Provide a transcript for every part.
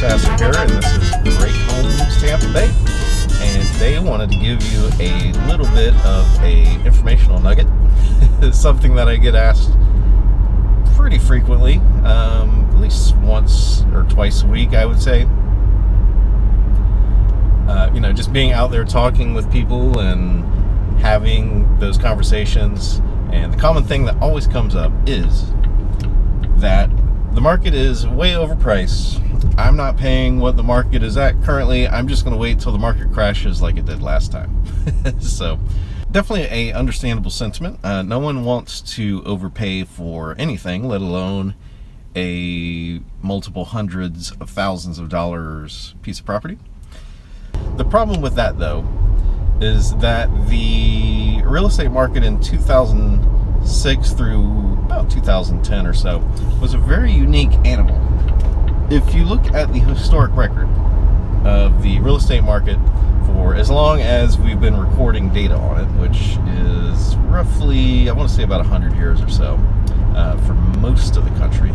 Sasser here, and this is Great Homes Tampa Bay. And today I wanted to give you a little bit of a informational nugget. It's something that I get asked pretty frequently, at least once or twice a week, I would say. Just being out there talking with people and having those conversations. And the common thing that always comes up is that the market is way overpriced. I'm not paying what the market is at currently. I'm just going to wait till the market crashes like it did last time. So definitely a understandable sentiment. No one wants to overpay for anything, let alone a multiple hundreds of thousands of dollars piece of property. The problem with that, though, is that the real estate market in 2006 through about 2010 or so was a very unique animal. If you look at the historic record of the real estate market for as long as we've been recording data on it, which is roughly, I want to say about 100 years or so, for most of the country,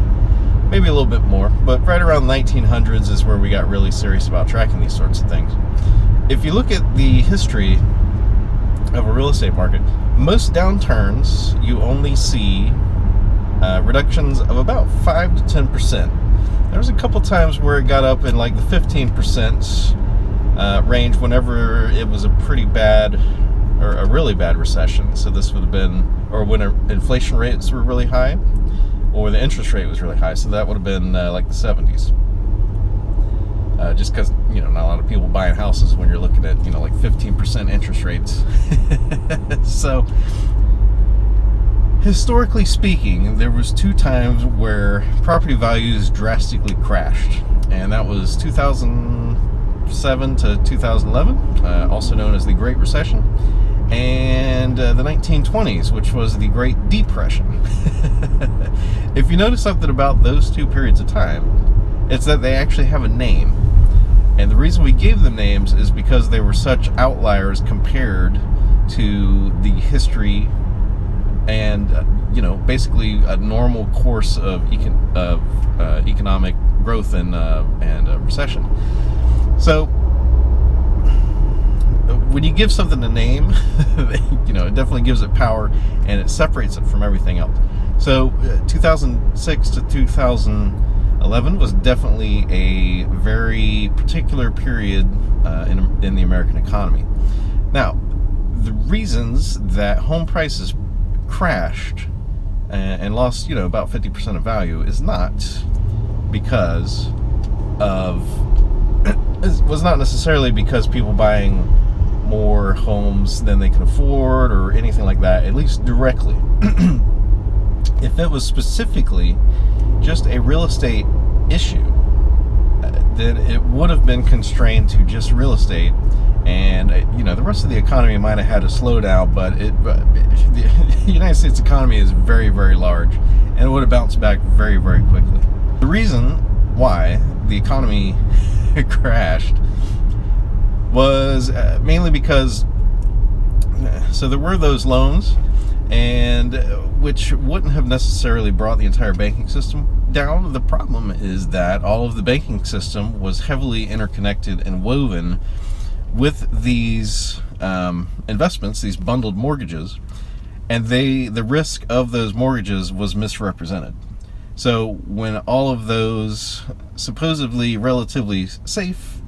maybe a little bit more, but right around 1900s is where we got really serious about tracking these sorts of things. If you look at the history of a real estate market, most downturns you only see reductions of about 5 to 10%. There was a couple times where it got up in like the 15% range whenever it was a pretty bad or a really bad recession. So this would have been, or when inflation rates were really high or the interest rate was really high. So that would have been like the 70s. Just because, not a lot of people buying houses when you're looking at, like 15% interest rates. So historically speaking, there was two times where property values drastically crashed, and that was 2007 to 2011, also known as the Great Recession, and the 1920s, which was the Great Depression. If you notice something about those two periods of time, it's that they actually have a name. And the reason we gave them names is because they were such outliers compared to the history and basically a normal course of economic growth and recession. So when you give something a name, it definitely gives it power and it separates it from everything else. So 2006 to 2011 was definitely a very particular period in the American economy. Now, the reasons that home prices crashed and lost, about 50% of value is not because of, it was not necessarily because people buying more homes than they could afford or anything like that, at least directly. If it was specifically just a real estate issue, then it would have been constrained to just real estate, and the rest of the economy might have had a slowdown, but the United States economy is very, very large, and it would have bounced back very, very quickly. The reason why the economy crashed was mainly because there were those loans, and which wouldn't have necessarily brought the entire banking system down. The problem is that all of the banking system was heavily interconnected and woven with these investments, these bundled mortgages, and the risk of those mortgages was misrepresented. So when all of those supposedly relatively safe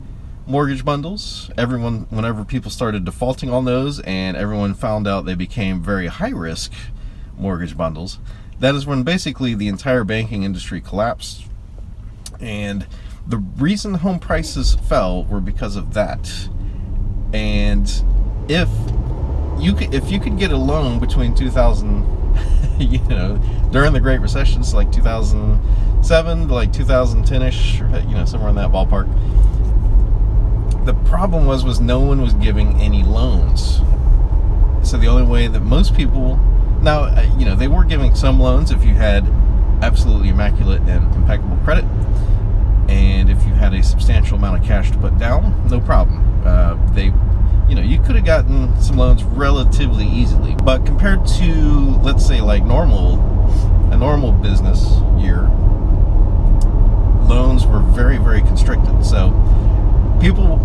mortgage bundles, whenever people started defaulting on those and everyone found out they became very high risk mortgage bundles, that is when basically the entire banking industry collapsed. And the reason home prices fell were because of that. And if you could get a loan between 2000, during the Great Recessions, like 2007 to like 2010ish, somewhere in that ballpark, the problem was no one was giving any loans. So the only way that most people, now, they were giving some loans if you had absolutely immaculate and impeccable credit, and if you had a substantial amount of cash to put down, no problem. You could have gotten some loans relatively easily. But compared to, let's say, like a normal business year, loans were very, very constricted. So people,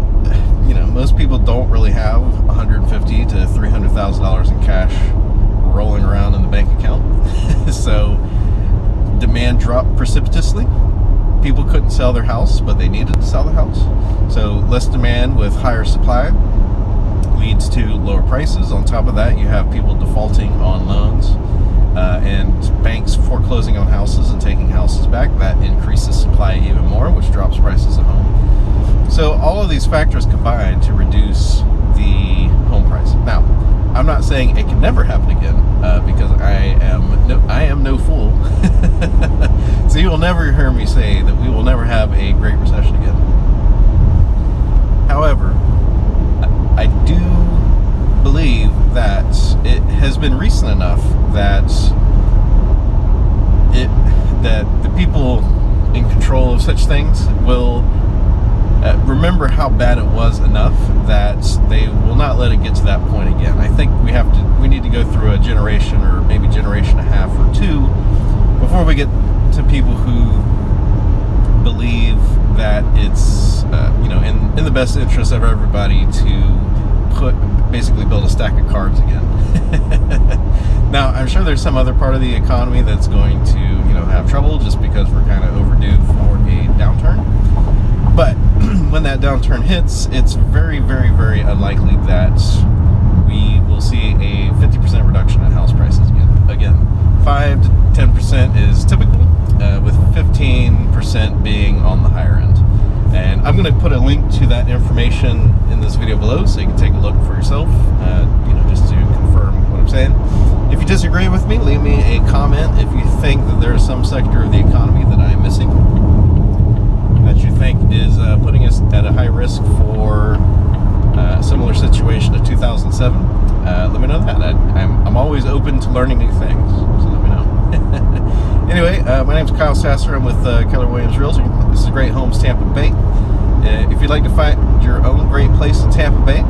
most people don't really have $150,000 to $300,000 in cash rolling around in the bank account. So demand dropped precipitously. People couldn't sell their house, but they needed to sell the house. So less demand with higher supply leads to lower prices. On top of that, you have people defaulting on loans and banks foreclosing on houses and taking houses back. That increases supply even more, which drops prices of home. So all of these factors combine to reduce the home price. Now, I'm not saying it can never happen again, because I am no fool. So you will never hear me say that we will never have a Great Recession again. However, I do believe that it has been recent enough that the people in control of such things will remember how bad it was enough that they will not let it get to that point again. I think we need to go through a generation, or maybe generation and a half or two, before we get to people who believe that it's in the best interest of everybody to basically build a stack of cards again. Now, I'm sure there's some other part of the economy that's going to have trouble just because we're kind of overdue for a downturn. But when that downturn hits, it's very, very, very unlikely that we will see a 50% reduction in house prices again. 5 to 10% is typical, with 15% being on the higher end. And I'm going to put a link to that information in this video below, so you can take a look for yourself, just to confirm what I'm saying. If you disagree with me, leave me a comment if you think that there is some sector of the economy that I'm missing, that you think is putting us at a high risk for a similar situation to 2007. Let me know that. I'm always open to learning new things, so let me know. Anyway, my name's Kyle Sasser. I'm with Keller Williams Realty. This is Great Homes Tampa Bay. If you'd like to find your own great place in Tampa Bay,